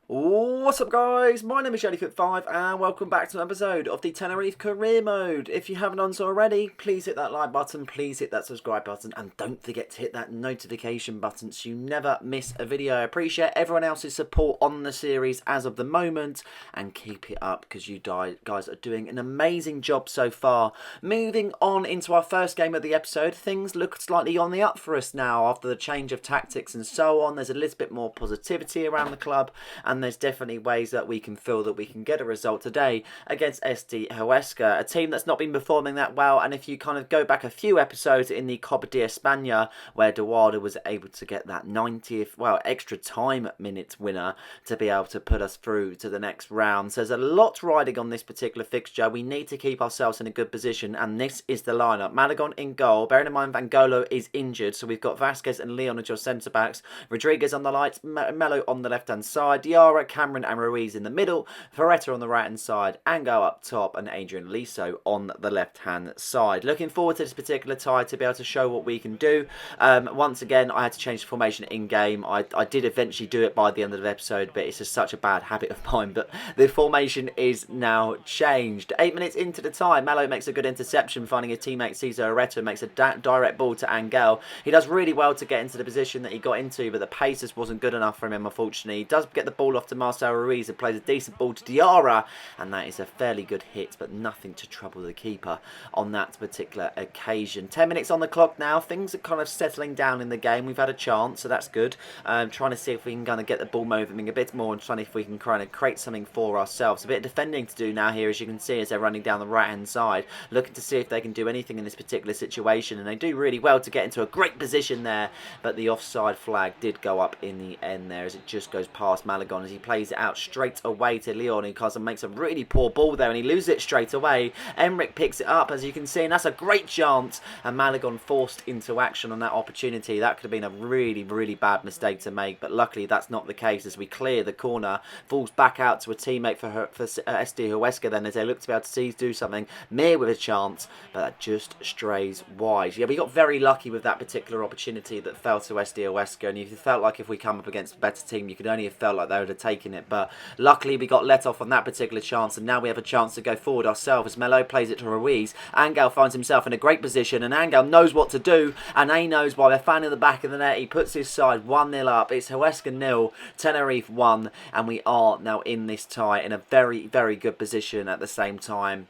What's up guys, my name is Jellyfoot5 and welcome back to an episode of the Tenerife Career Mode. If you haven't done so already, please hit that like button, please hit that subscribe button and don't forget to hit that notification button so you never miss a video. I appreciate everyone else's support on the series as of the moment and keep it up because you guys are doing an amazing job so far. Moving on into our first game of the episode, things look slightly on the up for us now after the change of tactics and so on. There's a little bit more positivity around the club and there's definitely ways that we can feel that we can get a result today against SD Huesca, a team that's not been performing that well. And if you kind of go back a few episodes in the Copa de España, where Eduardo was able to get that 90th, well, extra time minutes winner to be able to put us through to the next round. So there's a lot riding on this particular fixture. We need to keep ourselves in a good position, and this is the lineup. Malagon in goal, bearing in mind Vangolo is injured, so we've got Vasquez and Leon as your centre-backs, Rodriguez on the lights, Melo on the left-hand side, Diarra, Cameron and Ruiz in the middle, Ferretta on the right hand side, Angel up top and Adrian Liso on the left hand side. Looking forward to this particular tie to be able to show what we can do. Once again, I had to change the formation in game. I did eventually do it by the end of the episode, but it's just such a bad habit of mine. But the formation is now changed. 8 minutes into the tie, Melo makes a good interception, finding his teammate Cesar Ferretta, makes a direct ball to Angel. He does really well to get into the position that he got into, but the pace just wasn't good enough for him, unfortunately. He does get the ball off to Marcel Ruiz, who plays a decent ball to Diarra, and that is a fairly good hit, but nothing to trouble the keeper on that particular occasion. 10 minutes on the clock now. Things are kind of settling down in the game. We've had a chance, so that's good. Trying to see if we can kind of get the ball moving a bit more and trying if we can kind of create something for ourselves. A bit of defending to do now here, as you can see, as they're running down the right-hand side, looking to see if they can do anything in this particular situation, and they do really well to get into a great position there, but the offside flag did go up in the end there as it just goes past Malagon as he plays it out straight away to Leon, who makes a really poor ball there and he loses it straight away. Emric picks it up, as you can see, and that's a great chance, and Malagon forced into action on that opportunity. That could have been a really, really bad mistake to make, but luckily that's not the case as we clear the corner. Falls back out to a teammate for SD Huesca then as they look to be able to do something. Mir with a chance, but that just strays wide. Yeah, we got very lucky with that particular opportunity that fell to SD Huesca, and you felt like if we come up against a better team, you could only have felt like they would have taken it, but luckily we got let off on that particular chance, and now we have a chance to go forward ourselves as Melo plays it to Ruiz. Angel finds himself in a great position, and Angel knows what to do, and he knows while they're fanning the back of the net, he puts his side 1-0 up. It's Huesca 0, Tenerife 1, and we are now in this tie in a very, very good position at the same time.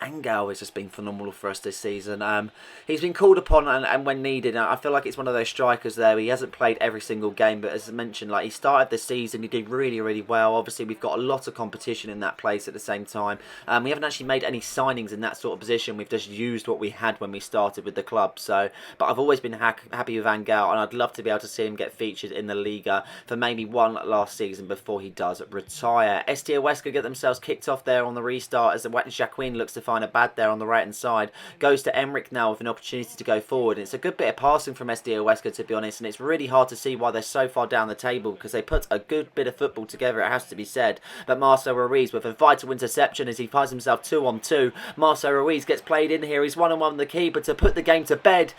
Angel has just been phenomenal for us this season. He's been called upon and when needed. I feel like it's one of those strikers there. He hasn't played every single game, but as I mentioned, like he started the season, he did really, really well. Obviously, we've got a lot of competition in that place at the same time. We haven't actually made any signings in that sort of position. We've just used what we had when we started with the club. So, but I've always been happy with Angel, and I'd love to be able to see him get featured in the Liga for maybe one last season before he does retire. SD Huesca get themselves kicked off there on the restart as Jacqueline looks to find a bad there on the right hand side. Goes to Emric now with an opportunity to go forward. And it's a good bit of passing from SD Huesca, to be honest, and it's really hard to see why they're so far down the table because they put a good bit of football together, it has to be said. But Marcel Ruiz with a vital interception as he finds himself 2-on-2. Marcel Ruiz gets played in here. He's 1-on-1 with the keeper to put the game to bed.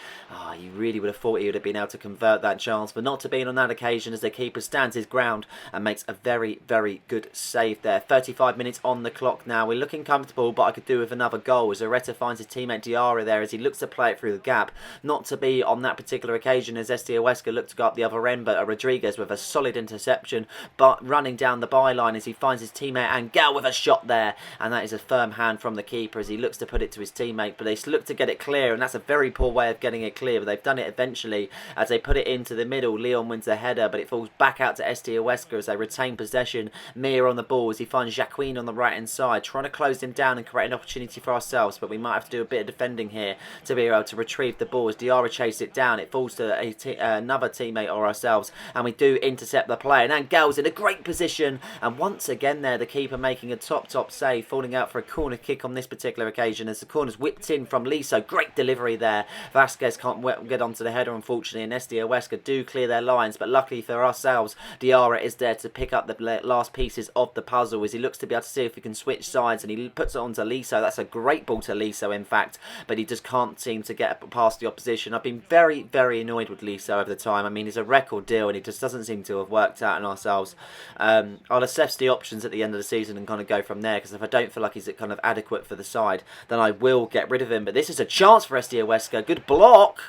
You really would have thought he would have been able to convert that chance, but not to be on that occasion as the keeper stands his ground and makes a very, very good save there. 35 minutes on the clock now. We're looking comfortable, but I could do with another goal as Areta finds his teammate Diarra there as he looks to play it through the gap. Not to be on that particular occasion as SD Huesca looked to go up the other end, but Rodriguez with a solid interception, but running down the byline as he finds his teammate Angel with a shot there, and that is a firm hand from the keeper as he looks to put it to his teammate, but they look to get it clear, and that's a very poor way of getting it clear, but they've done it eventually as they put it into the middle. Leon wins the header, but it falls back out to SD Huesca as they retain possession. Mir on the ball as he finds Jacqueline on the right hand side, trying to close him down and create an opportunity for ourselves, but we might have to do a bit of defending here to be able to retrieve the ball as Diarra chases it down. It falls to another teammate or ourselves, and we do intercept the play, and Angel's in a great position, and once again there the keeper making a top save, falling out for a corner kick on this particular occasion as the corner's whipped in from Liso. Great delivery there. Vasquez can't get onto the header unfortunately, and SD Huesca do clear their lines, but luckily for ourselves Diarra is there to pick up the last pieces of the puzzle as he looks to be able to see if he can switch sides, and he puts it onto Liso. That's That's a great ball to Liso, in fact, but he just can't seem to get past the opposition. I've been very, very annoyed with Liso over the time. I mean, he's a record deal, and he just doesn't seem to have worked out in ourselves. I'll assess the options at the end of the season and kind of go from there, because if I don't feel like he's kind of adequate for the side, then I will get rid of him. But this is a chance for SD Huesca. Good block.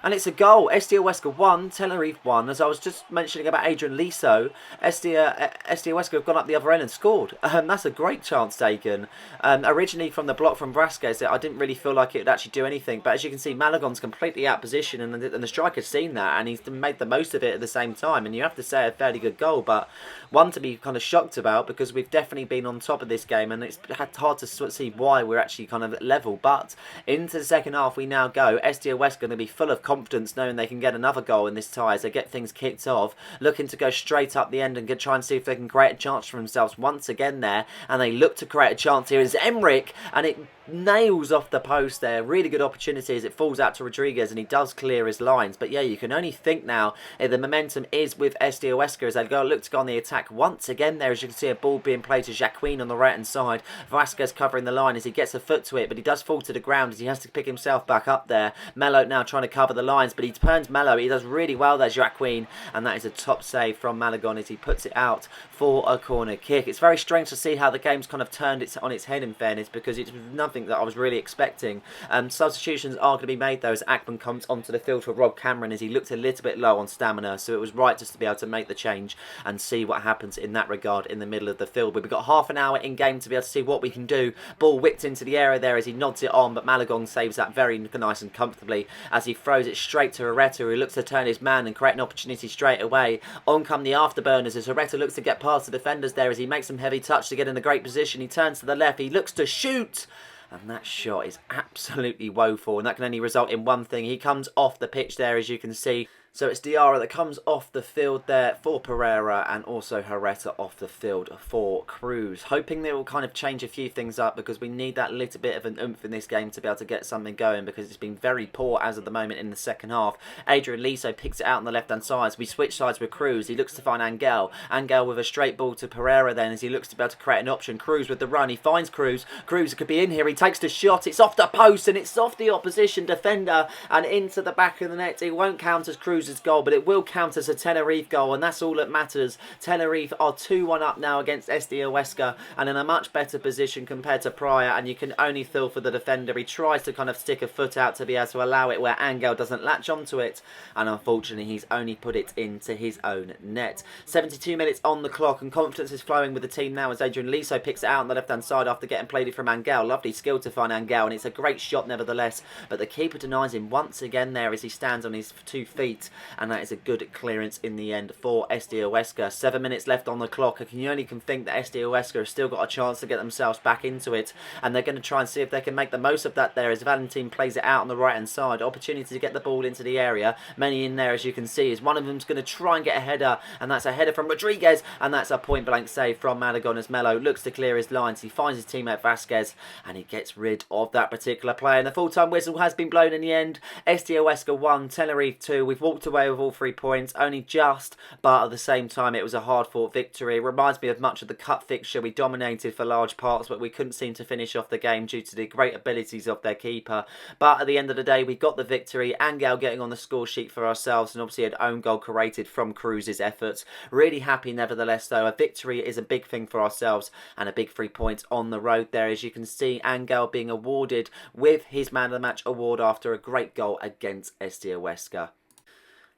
And it's a goal. SD Huesca 1, Tenerife 1. As I was just mentioning about Adrian Liso, SD Huesca have gone up the other end and scored. That's a great chance taken. Originally from the block from Vasquez, I didn't really feel like it would actually do anything. But as you can see, Malagon's completely out of position, and the striker's seen that, and he's made the most of it at the same time. And you have to say a fairly good goal, but one to be kind of shocked about, because we've definitely been on top of this game, and it's hard to see why we're actually kind of level. But into the second half we now go. SD Huesca going to be full of confidence, knowing they can get another goal in this tie as they get things kicked off, looking to go straight up the end and try and see if they can create a chance for themselves once again there. And they look to create a chance here. Is Emric, and it nails off the post there. Really good opportunity as it falls out to Rodriguez, and he does clear his lines. But yeah, you can only think now the momentum is with SD Huesca as they look to go on the attack once again there. As you can see, a ball being played to Jacquin on the right hand side. Vasquez covering the line as he gets a foot to it, but he does fall to the ground as he has to pick himself back up there. Melo now trying to cover the lines, but he turns Melo. He does really well there, Jacquin, and that is a top save from Malagon as he puts it out for a corner kick. It's very strange to see how the game's kind of turned on its head, in fairness, because it's nothing that I was really expecting. Substitutions are going to be made though as Ackman comes onto the field for Rob Cameron as he looked a little bit low on stamina, so it was right just to be able to make the change and see what happens in that regard in the middle of the field. But we've got half an hour in game to be able to see what we can do. Ball whipped into the area there as he nods it on, but Malagon saves that very nice and comfortably as he throws it straight to Herrera, who looks to turn his man and create an opportunity straight away. On come the afterburners as Herrera looks to get past the defenders there as he makes some heavy touch to get in a great position. He turns to the left, he looks to shoot, and that shot is absolutely woeful, and that can only result in one thing. He comes off the pitch there, as you can see. So it's Diarra that comes off the field there for Pereira, and also Herrera off the field for Cruz. Hoping they will kind of change a few things up, because we need that little bit of an oomph in this game to be able to get something going, because it's been very poor as of the moment in the second half. Adrian Liso picks it out on the left hand side. We switch sides with Cruz. He looks to find Angel. Angel with a straight ball to Pereira then as he looks to be able to create an option. Cruz with the run. He finds Cruz. Cruz could be in here. He takes the shot. It's off the post and it's off the opposition defender and into the back of the net. It won't count as Cruz's goal, but it will count as a Tenerife goal, and that's all that matters. Tenerife are 2-1 up now against SD Huesca and in a much better position compared to prior, and you can only feel for the defender. He tries to kind of stick a foot out to be able to allow it where Angel doesn't latch onto it, and unfortunately he's only put it into his own net. 72 minutes on the clock and confidence is flowing with the team now as Adrian Liso picks it out on the left hand side after getting played it from Angel. Lovely skill to find Angel, and it's a great shot nevertheless, but the keeper denies him once again there as he stands on his 2 feet, and that is a good clearance in the end for SD Huesca. 7 minutes left on the clock, and you only can think that SD Huesca have still got a chance to get themselves back into it, and they're going to try and see if they can make the most of that there as Valentin plays it out on the right hand side. Opportunity to get the ball into the area. Many in there, as you can see, as one of them's going to try and get a header, and that's a header from Rodriguez, and that's a point blank save from Malagon as Melo looks to clear his lines. He finds his teammate Vasquez and he gets rid of that particular player, and the full-time whistle has been blown in the end. SD Huesca 1, Tenerife 2. We've walked away with all 3 points, only just, but at the same time it was a hard-fought victory. It reminds me of much of the cup fixture. We dominated for large parts, but we couldn't seem to finish off the game due to the great abilities of their keeper. But at the end of the day, we got the victory. Angel getting on the score sheet for ourselves, and obviously an own goal created from Cruz's efforts. Really happy nevertheless though. A victory is a big thing for ourselves, and a big 3 points on the road there. As you can see, Angel being awarded with his Man of the Match award after a great goal against SD Huesca.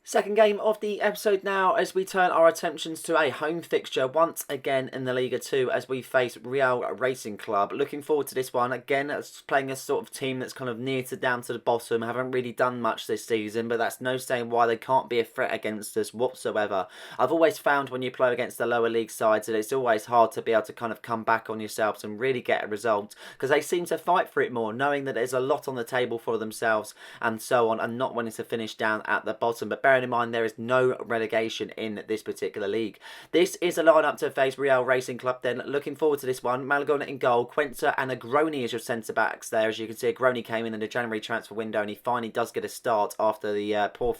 Second game of the episode now as we turn our attentions to a home fixture once again in the Liga 2 as we face Real Racing Club. Looking forward to this one. Again, it's playing a sort of team that's kind of near to down to the bottom. Haven't really done much this season, but that's no saying why they can't be a threat against us whatsoever. I've always found when you play against the lower league sides that it's always hard to be able to kind of come back on yourselves and really get a result, because they seem to fight for it more, knowing that there's a lot on the table for themselves and so on, and not wanting to finish down at the bottom. But bearing in mind there is no relegation in this particular league. This is a lineup to face Real Racing Club then. Looking forward to this one. Malagon in goal, Quenta and Agroni as your centre-backs there. As you can see, Agroni came in the January transfer window and he finally does get a start after the poor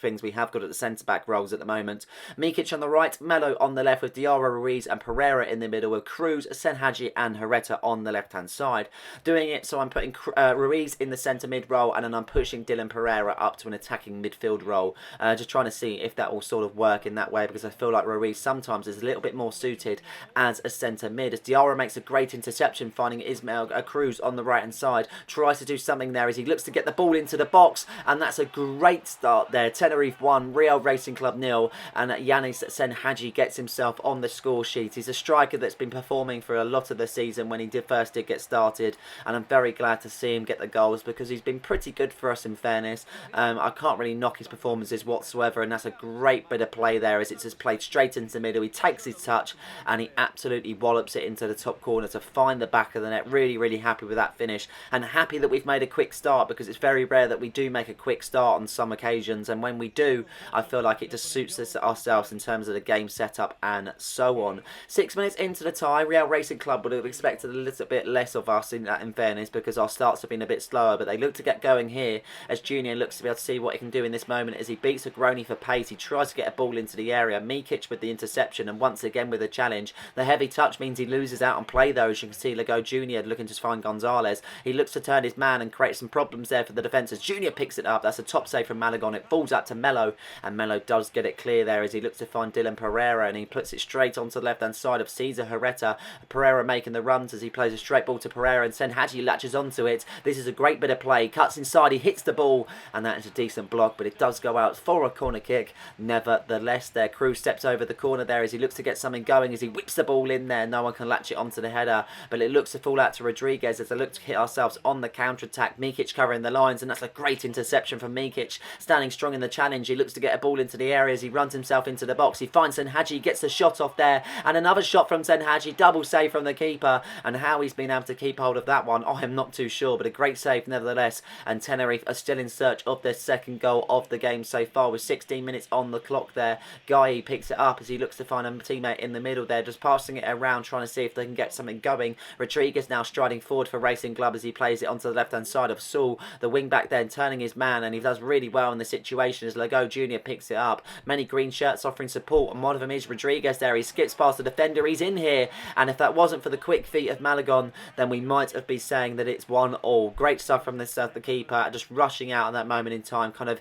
things we have got at the centre-back roles at the moment. Mikic on the right, Melo on the left with Diarra, Ruiz and Pereira in the middle with Cruz, Senhaji and Herrera on the left-hand side. Doing it, so I'm putting Ruiz in the centre mid role and then I'm pushing Dylan Pereira up to an attacking midfield role. Just trying to see if that will sort of work in that way, because I feel like Ruiz sometimes is a little bit more suited as a centre mid. As Diarra makes a great interception, finding Ismail Cruz on the right-hand side, tries to do something there as he looks to get the ball into the box, and that's a great start there. Tenerife 1, Real Racing Club 0, and Yanis Senhaji gets himself on the score sheet. He's a striker that's been performing for a lot of the season when he first did get started, and I'm very glad to see him get the goals because he's been pretty good for us in fairness. I can't really knock his performances whatsoever, and that's a great bit of play there as it's just played straight into the middle. He takes his touch and he absolutely wallops it into the top corner to find the back of the net. Really happy with that finish, and happy that we've made a quick start, because it's very rare that we do make a quick start on some occasions, and when we do, I feel like it just suits us ourselves in terms of the game setup and so on. 6 minutes into the tie, Real Racing Club would have expected a little bit less of us in fairness, because our starts have been a bit slower, but they look to get going here as Junior looks to be able to see what he can do in this moment as he beats Agroni for pace. He tries to get a ball into the area. Mikic with the interception and once again with a challenge. The heavy touch means he loses out on play though, as you can see Lago Junior looking to find Gonzalez. He looks to turn his man and create some problems there for the defence as Junior picks it up. That's a top save from Malagon. It falls out to Melo, and Melo does get it clear there as he looks to find Dylan Pereira, and he puts it straight onto the left hand side of Cesar Herrera. Pereira making the runs as he plays a straight ball to Pereira, and Senhaji latches onto it. This is a great bit of play, cuts inside, he hits the ball, and that is a decent block, but it does go out for a corner kick. Nevertheless there, Cruz steps over the corner there as he looks to get something going as he whips the ball in there. No one can latch it onto the header, but it looks to fall out to Rodriguez as they look to hit ourselves on the counter-attack. Mikic covering the lines, and that's a great interception from Mikic, standing strong in the challenge. He looks to get a ball into the area as he runs himself into the box. He finds Senhaji, gets a shot off there, and another shot from Senhaji, double save from the keeper, and how he's been able to keep hold of that one, I am not too sure, but a great save nevertheless. And Tenerife are still in search of their second goal of the game so far with 16 minutes on the clock there. Guy picks it up as he looks to find a teammate in the middle there, just passing it around, trying to see if they can get something going. Rodriguez now striding forward for Racing Club as he plays it onto the left hand side of Saul, the wing back then turning his man, and he does really well in the situation as Lago Junior picks it up. Many green shirts offering support, and one of them is Rodriguez there. He skips past the defender, he's in here, and if that wasn't for the quick feet of Malagon, then we might have been saying that it's 1-1. Great stuff from this the keeper, just rushing out at that moment in time, kind of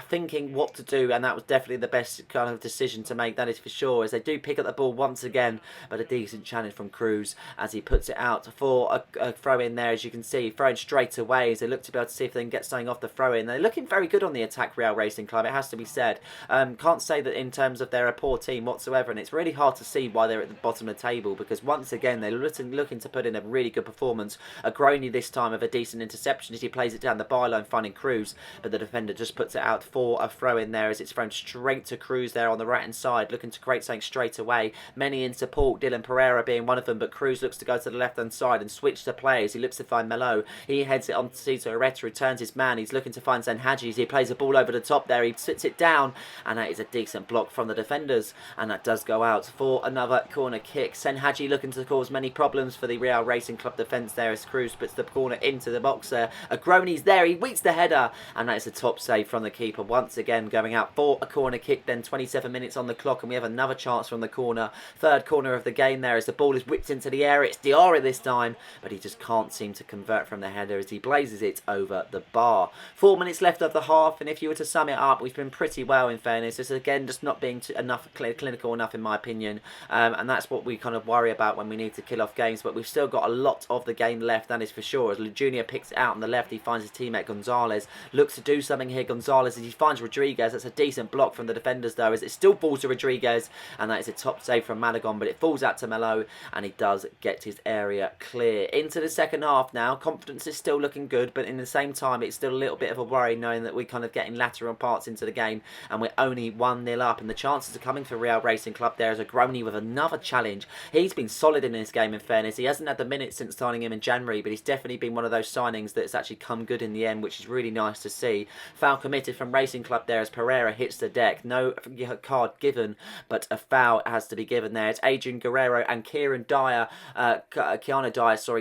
thinking what to do, and that was definitely the best kind of decision to make, that is for sure, as they do pick up the ball once again, but a decent challenge from Cruz as he puts it out for a throw in there, as you can see, throwing straight away as they look to be able to see if they can get something off the throw in. They're looking very good on the attack, Real Racing Club, it has to be said. Can't say that in terms of they're a poor team whatsoever, and it's really hard to see why they're at the bottom of the table, because once again they're looking to put in a really good performance. Agroni this time of a decent interception as he plays it down the byline finding Cruz, but the defender just puts it out for a throw in there as it's thrown straight to Cruz there on the right hand side, looking to create something straight away. Many in support, Dylan Pereira being one of them, but Cruz looks to go to the left hand side and switch to players. He looks to find Melo, he heads it on to Cesar Herrera, returns his man, he's looking to find Senhaji as he plays a ball over the top there, he sits it down, and that is a decent block from the defenders, and that does go out for another corner kick. Senhaji looking to cause many problems for the Real Racing Club defence there as Cruz puts the corner into the box there. Agroni's there, he beats the header, and that is a top save from the keeper once again, going out for a corner kick. Then 27 minutes on the clock, and we have another chance from the corner, third corner of the game there as the ball is whipped into the air. It's Diarra this time, but he just can't seem to convert from the header as he blazes it over the bar. 4 minutes left of the half, and if you were to sum it up, we've been pretty well in fairness. This is again just not being enough clinical enough in my opinion, and that's what we kind of worry about when we need to kill off games, but we've still got a lot of the game left, that is for sure. As Junior picks it out on the left, he finds his teammate Gonzalez, looks to do something here. Gonzalez as he finds Rodriguez, that's a decent block from the defenders though, as it still falls to Rodriguez, and that is a top save from Malagon, but it falls out to Melo, and he does get his area clear. Into the second half now, confidence is still looking good, but in the same time it's still a little bit of a worry knowing that we're kind of getting lateral parts into the game, and we're only 1-0 up, and the chances are coming for Real Racing Club. There is Agroni with another challenge. He's been solid in this game in fairness. He hasn't had the minutes since signing him in January, but he's definitely been one of those signings that's actually come good in the end, which is really nice to see. Foul committed from Racing Club up there as Pereira hits the deck. No card given, but a foul has to be given there. It's Adrian Guerrero and Keanu Dyer,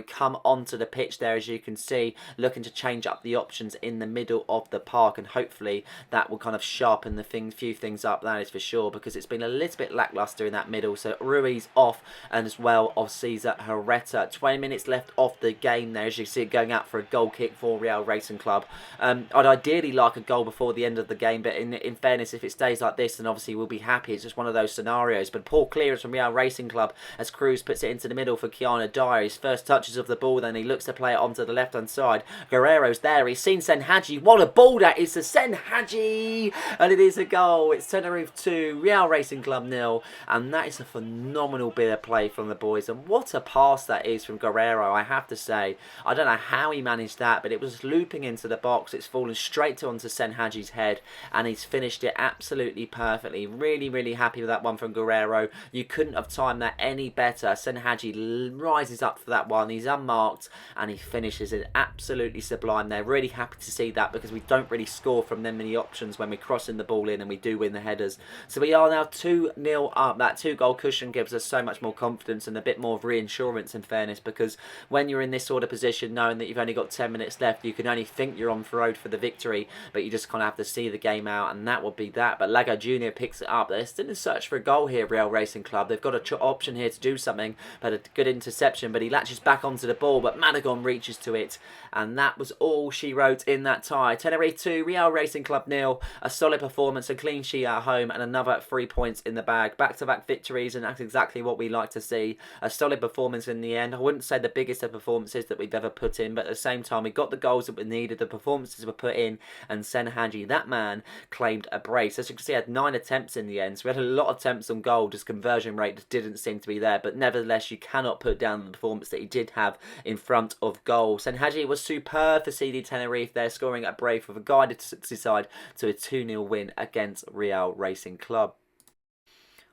come onto the pitch there, as you can see, looking to change up the options in the middle of the park, and hopefully that will kind of sharpen the few things up, that is for sure, because it's been a little bit lackluster in that middle. So Ruiz off, and as well of Cesar Herrera. 20 minutes left of the game there, as you see it going out for a goal kick for Real Racing Club. I'd ideally like a goal before the end of the game, but in fairness, if it stays like this, then obviously we'll be happy. It's just one of those scenarios. But poor clearance from Real Racing Club as Cruz puts it into the middle for Keanu Dyer. His first touches of the ball, then he looks to play it onto the left hand side. Guerrero's there, he's seen Senhaji. What a ball that is to Senhaji, and it is a goal. It's Tenerife 2, Real Racing Club 0, and that is a phenomenal bit of play from the boys. And what a pass that is from Guerrero, I have to say. I don't know how he managed that, but it was looping into the box. It's fallen straight onto Senhaji's head, and he's finished it absolutely perfectly. Really, really happy with that one from Guerrero. You couldn't have timed that any better. Senhaji rises up for that one. He's unmarked, and he finishes it absolutely sublime there. Really happy to see that, because we don't really score from them many options when we're crossing the ball in, and we do win the headers. So we are now 2-0 up. That 2-goal cushion gives us so much more confidence and a bit more of reinsurance, in fairness, because when you're in this sort of position, knowing that you've only got 10 minutes left, you can only think you're on the road for the victory, but you just kind of have to see the game out, and that will be that. But Lago Jr. picks it up. They're still in search for a goal here, Real Racing Club. They've got an option here to do something, but a good interception, but he latches back onto the ball, but Managon reaches to it, and that was all she wrote in that tie. Tenerife 2, Real Racing Club 0. A solid performance, a clean sheet at home, and another 3 points in the bag. Back-to-back victories, and that's exactly what we like to see. A solid performance in the end. I wouldn't say the biggest of performances that we've ever put in, but at the same time, we got the goals that we needed, the performances were put in, and Senhaji, that man, claimed a brace. As you can see, he had 9 attempts in the end, so we had a lot of attempts on goal, just conversion rate just didn't seem to be there, but nevertheless, you cannot put down the performance that he did have in front of goal. Senhaji was superb for CD Tenerife there, scoring a brace with a guided side to a 2-0 win against Real Racing Club.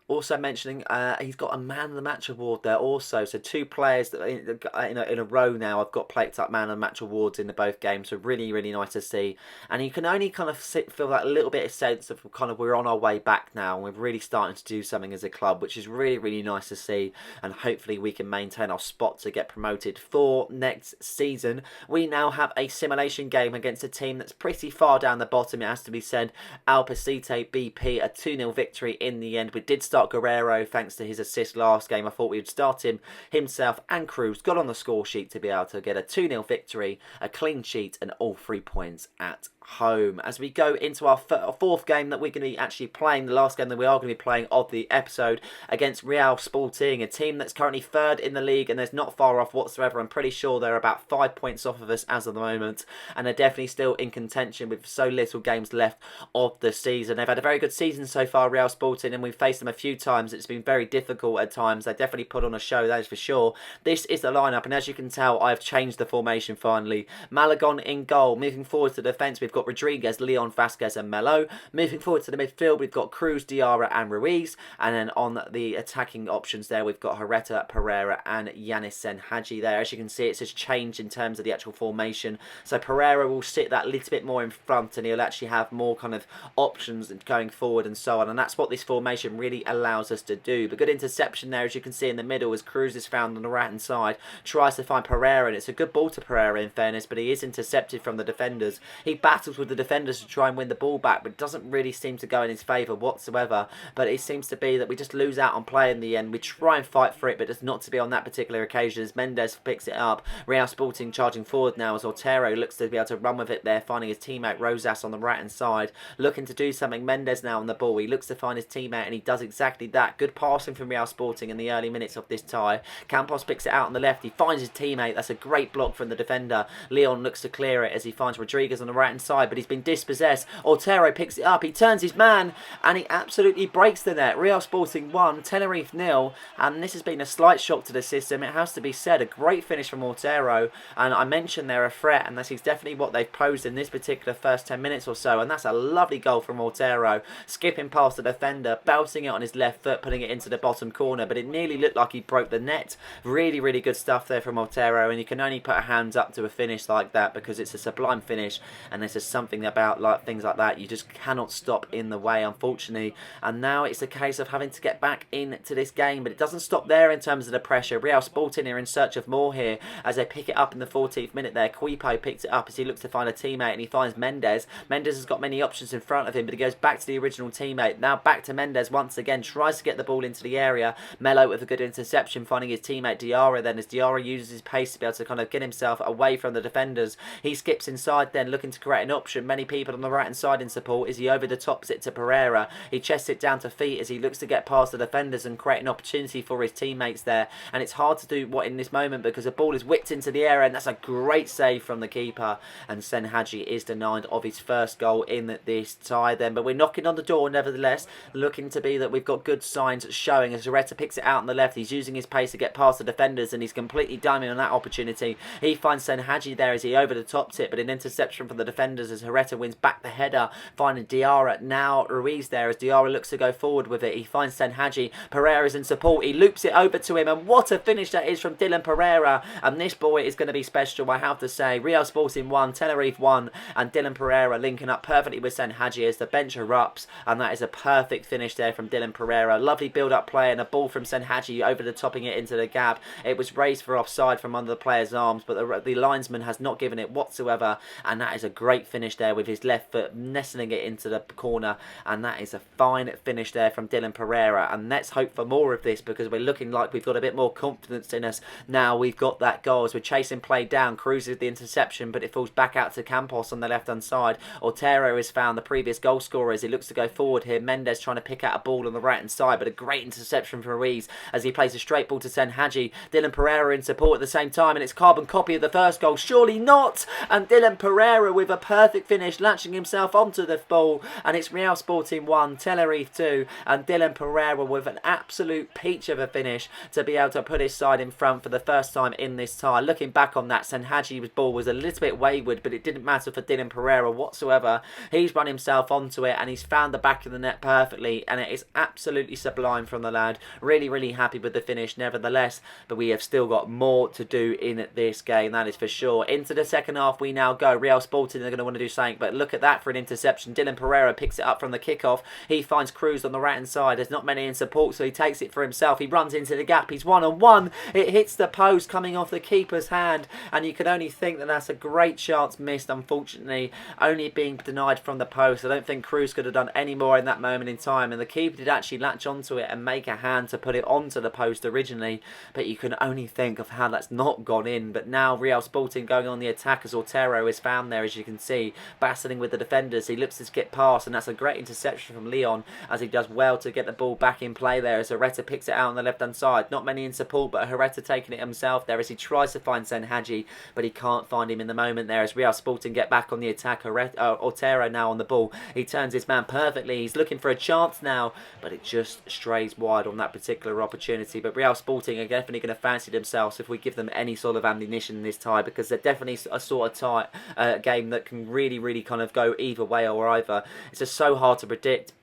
Also mentioning, he's got a Man of the Match award there also. So 2 players that in a row now have got picked up Man of the Match awards in both games. So really, really nice to see. And you can only kind of feel that little bit of sense of kind of we're on our way back now. And we're really starting to do something as a club, which is really, really nice to see. And hopefully we can maintain our spot to get promoted for next season. We now have a simulation game against a team that's pretty far down the bottom, it has to be said. Albacete BP, a 2-0 victory in the end. We did start Guerrero thanks to his assist last game. I thought we would start him, himself and Cruz got on the score sheet to be able to get a 2-0 victory, a clean sheet, and all 3 points at home. As we go into our 4th game that we're going to be actually playing, the last game that we are going to be playing of the episode, against Real Sporting, a team that's currently 3rd in the league and they're not far off whatsoever. I'm pretty sure they're about 5 points off of us as of the moment, and they're definitely still in contention with so little games left of the season. They've had a very good season so far, Real Sporting, and we've faced them a few times. It's been very difficult at times. They definitely put on a show, that is for sure. This is the lineup, and as you can tell, I've changed the formation finally. Malagon in goal. Moving forward to the defence, we've got Rodriguez, Leon, Vasquez and Melo. Moving forward to the midfield, we've got Cruz, Diarra and Ruiz. And then on the attacking options there, we've got Herrera, Pereira and Yanis Senhaji there. As you can see, it's just changed in terms of the actual formation. So Pereira will sit that little bit more in front, and he'll actually have more kind of options going forward and so on. And that's what this formation really allows us to do. But good interception there, as you can see in the middle, as Cruz is found on the right hand side. Tries to find Pereira, and it's a good ball to Pereira in fairness, but he is intercepted from the defenders. He battles with the defenders to try and win the ball back, but it doesn't really seem to go in his favour whatsoever. But it seems to be that we just lose out on play in the end. We try and fight for it, but it's not to be on that particular occasion, as Mendes picks it up. Real Sporting charging forward now as Otero looks to be able to run with it there, finding his teammate Rosas on the right hand side, looking to do something. Mendes now on the ball. He looks to find his teammate, and he does exactly that. Good passing from Real Sporting in the early minutes of this tie. Campos picks it out on the left. He finds his teammate. That's a great block from the defender. Leon looks to clear it as he finds Rodriguez on the right hand side, but he's been dispossessed. Otero picks it up. He turns his man, and he absolutely breaks the net. Real Sporting 1, Tenerife 0, and this has been a slight shock to the system, it has to be said. A great finish from Otero, and I mentioned they're a threat, and that is definitely what they've posed in this particular first 10 minutes or so, and that's a lovely goal from Otero, skipping past the defender, belting it on his left foot, putting it into the bottom corner, but it nearly looked like he broke the net. Really, really good stuff there from Otero, and you can only put a hands up to a finish like that because it's a sublime finish, and there's just something about things like that you just cannot stop in the way, unfortunately. And now it's a case of having to get back into this game, but it doesn't stop there in terms of the pressure. Real Sporting are in search of more here as they pick it up in the 14th minute there. Quipo picks it up as he looks to find a teammate, and he finds Mendes. Mendes has got many options in front of him, but he goes back to the original teammate. Now back to Mendes once again, tries to get the ball into the area. Melo with a good interception, finding his teammate Diarra then, as Diarra uses his pace to be able to kind of get himself away from the defenders. He skips inside then, looking to create an option. Many people on the right hand side in support as he over the tops it to Pereira. He chests it down to feet as he looks to get past the defenders and create an opportunity for his teammates there. And it's hard to do what in this moment because the ball is whipped into the air, and that's a great save from the keeper. And Sen Hadji is denied of his first goal in this tie then. But we're knocking on the door nevertheless, looking to be that we've got good signs showing as Herrera picks it out on the left. He's using his pace to get past the defenders, and he's completely diming on that opportunity. He finds Sen Hadji there as he over the tops it, but an interception from the defenders as Herrera wins back the header, finding Diarra. Now Ruiz there as Diarra looks to go forward with it. He finds Sen Hadji. Pereira's in support. He loops it over to him, and what a finish that is from Dylan Pereira. And this boy is going to be special, I have to say. Real Sporting 1, Tenerife 1, and Dylan Pereira linking up perfectly with Sen Hadji as the bench erupts, and that is a perfect finish there from Dylan Pereira. Lovely build-up play and a ball from Sen Hadji over the topping it into the gap. It was raised for offside from under the player's arms, but the linesman has not given it whatsoever, and that is a great finish there with his left foot nestling it into the corner, and that is a fine finish there from Dylan Pereira. And let's hope for more of this because we're looking like we've got a bit more confidence in us now we've got that goal as we're chasing play down. Cruz with the interception, but it falls back out to Campos on the left hand side. Otero has found the previous goal scorer as he looks to go forward here. Mendes trying to pick out a ball on the right hand side, but a great interception from Ruiz as he plays a straight ball to Sen Hadji. Dylan Pereira in support at the same time, and it's carbon copy of the first goal. Surely not! And Dylan Pereira with a perfect finish, latching himself onto the ball, and it's Real Sporting 1, Tenerife 2, and Dylan Pereira with an absolute peach of a finish to be able to put his side in front for the first time in this tie. Looking back on that, Sen Hadji's ball was a little bit wayward, but it didn't matter for Dylan Pereira whatsoever. He's run himself onto it, and he's found the back of the net perfectly, and it is absolutely sublime from the lad. Really, really happy with the finish nevertheless, but we have still got more to do in this game, that is for sure. Into the second half we now go. Real Sporting are going to want to do something, but look at that for an interception. Dylan Pereira picks it up from the kickoff. He finds Cruz on the right hand side. There's not many in support, so he takes it for himself. He runs into the gap. He's one-on-one. It hits the post coming off the keeper's hand, and you can only think that that's a great chance missed, unfortunately, only being denied from the post. I don't think Cruz could have done any more in that moment in time, and the keeper did actually latch onto it and make a hand to put it onto the post originally, but you can only think of how that's not gone in. But now Real Sporting going on the attack as Otero is found there, as you can see, battling with the defenders. He looks to skip past, and that's a great interception from Leon as he does well to get the ball back in play there as Herrera picks it out on the left hand side. Not many in support, but Herrera taking it himself there as he tries to find Sen Hadji, but he can't find him in the moment there as Real Sporting get back on the attack. Otero now on the ball. He turns his man perfectly. He's looking for a chance now, but it just strays wide on that particular opportunity. But Real Sporting are definitely going to fancy themselves if we give them any sort of ammunition in this tie, because they're definitely a sort of tie game that can really, really kind of go either way or either. It's just so hard to predict.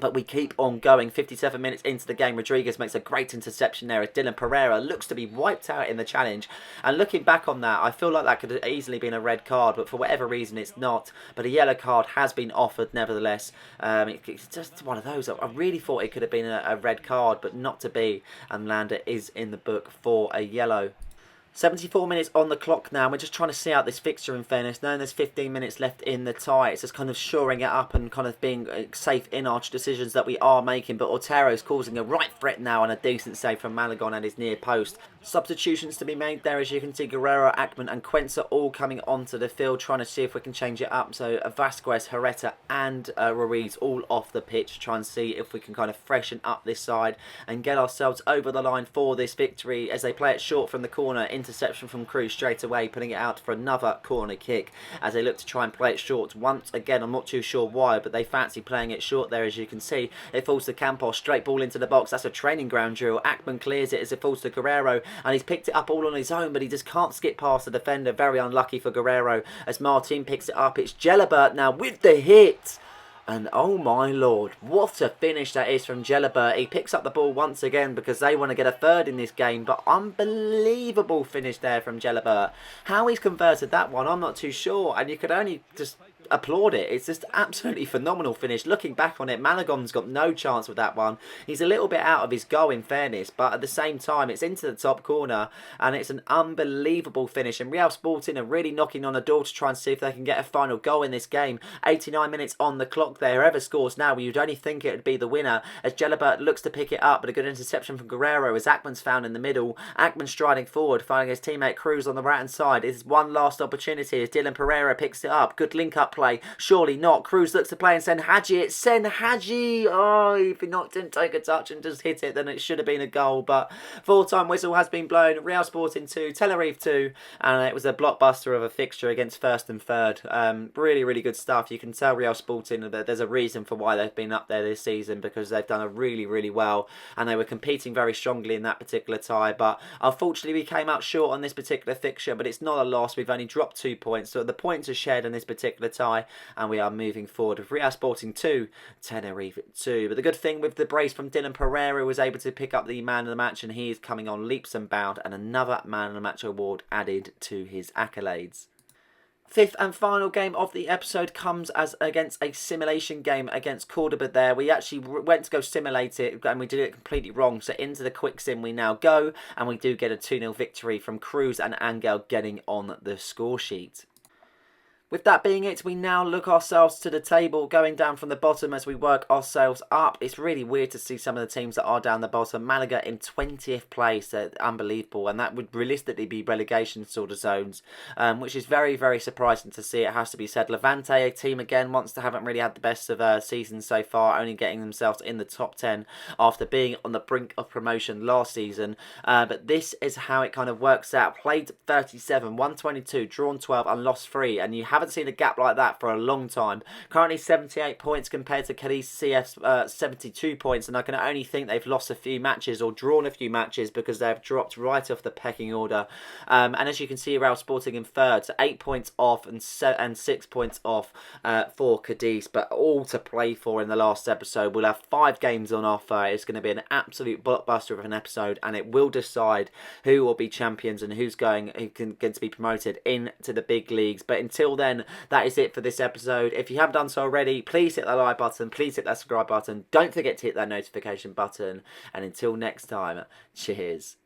But we keep on going. 57 minutes into the game, Rodriguez makes a great interception there as Dylan Pereira looks to be wiped out in the challenge. And looking back on that, I feel like that could have easily been a red card, but for whatever reason it's not. But a yellow card has been offered nevertheless. It's just one of those. I really thought it could have been a red card, but not to be. And Landa is in the book for a yellow. 74 minutes on the clock now. We're just trying to see out this fixture, in fairness. Knowing there's 15 minutes left in the tie, it's just kind of shoring it up and kind of being safe in our decisions that we are making. But Otero's causing a right threat now, and a decent save from Malagon and his near post. Substitutions to be made there, as you can see. Guerrero, Ackman and Quenza all coming onto the field, trying to see if we can change it up. So Vasquez, Herrera and Ruiz all off the pitch to try and see if we can kind of freshen up this side and get ourselves over the line for this victory as they play it short from the corner. Interception from Cruz straight away, putting it out for another corner kick as they look to try and play it short once again. I'm not too sure why, but they fancy playing it short there, as you can see. It falls to Campos, straight ball into the box. That's a training ground drill. Ackman clears it as it falls to Guerrero, and he's picked it up all on his own, but he just can't skip past the defender. Very unlucky for Guerrero as Martin picks it up. It's Gelabert now with the hit. And oh my lord, what a finish that is from Gelabert. He picks up the ball once again because they want to get a third in this game. But unbelievable finish there from Gelabert. How he's converted that one, I'm not too sure. And you could only just applaud it. It's just absolutely phenomenal finish. Looking back on it, Malagon's got no chance with that one. He's a little bit out of his goal in fairness, but at the same time it's into the top corner and it's an unbelievable finish. And Real Sporting are really knocking on the door to try and see if they can get a final goal in this game. 89 minutes on the clock there. Whoever scores now, you'd only think it would be the winner as Gelabert looks to pick it up, but a good interception from Guerrero as Ackman's found in the middle. Ackman striding forward, finding his teammate Cruz on the right hand side. It's one last opportunity as Dylan Pereira picks it up. Good link up play. Surely not. Cruz looks to play and send Hadji. It's send Hadji. Oh, if he didn't take a touch and just hit it, then it should have been a goal. But full-time whistle has been blown. Real Sporting 2, Tenerife 2. And it was a blockbuster of a fixture against first and third. Really, really good stuff. You can tell Real Sporting that there's a reason for why they've been up there this season, because they've done a really, really well. And they were competing very strongly in that particular tie. But unfortunately, we came out short on this particular fixture. But it's not a loss. We've only dropped 2 points. So the points are shared in this particular tie. And we are moving forward with Real Sporting 2, Tenerife 2. But the good thing with the brace from Dylan Pereira was able to pick up the man of the match, and he is coming on leaps and bounds, and another man of the match award added to his accolades. Fifth and final game of the episode comes as against a simulation game against Cordoba there. We actually went to go simulate it and we did it completely wrong. So into the quick sim we now go, and we do get a 2-0 victory from Cruz and Angel getting on the score sheet. With that being it, we now look ourselves to the table, going down from the bottom as we work ourselves up. It's really weird to see some of the teams that are down the bottom. Malaga in 20th place, unbelievable, and that would realistically be relegation sort of zones, which is very, very surprising to see, it has to be said. Levante, a team again, haven't really had the best of seasons so far, only getting themselves in the top 10 after being on the brink of promotion last season. But this is how it kind of works out. Played 37, won 22, drawn 12, and lost 3, and you haven't seen a gap like that for a long time. Currently 78 points compared to Cadiz CF's 72 points, and I can only think they've lost a few matches or drawn a few matches because they've dropped right off the pecking order. And as you can see, Real Sporting in third, so 8 points off and 6 points off for Cadiz, but all to play for in the last episode. We'll have 5 games on offer. It's going to be an absolute blockbuster of an episode, and it will decide who will be champions and who can get to be promoted into the big leagues. But until then, that is it for this episode. If you haven't done so already, please hit that like button, please hit that subscribe button, don't forget to hit that notification button, and until next time, cheers.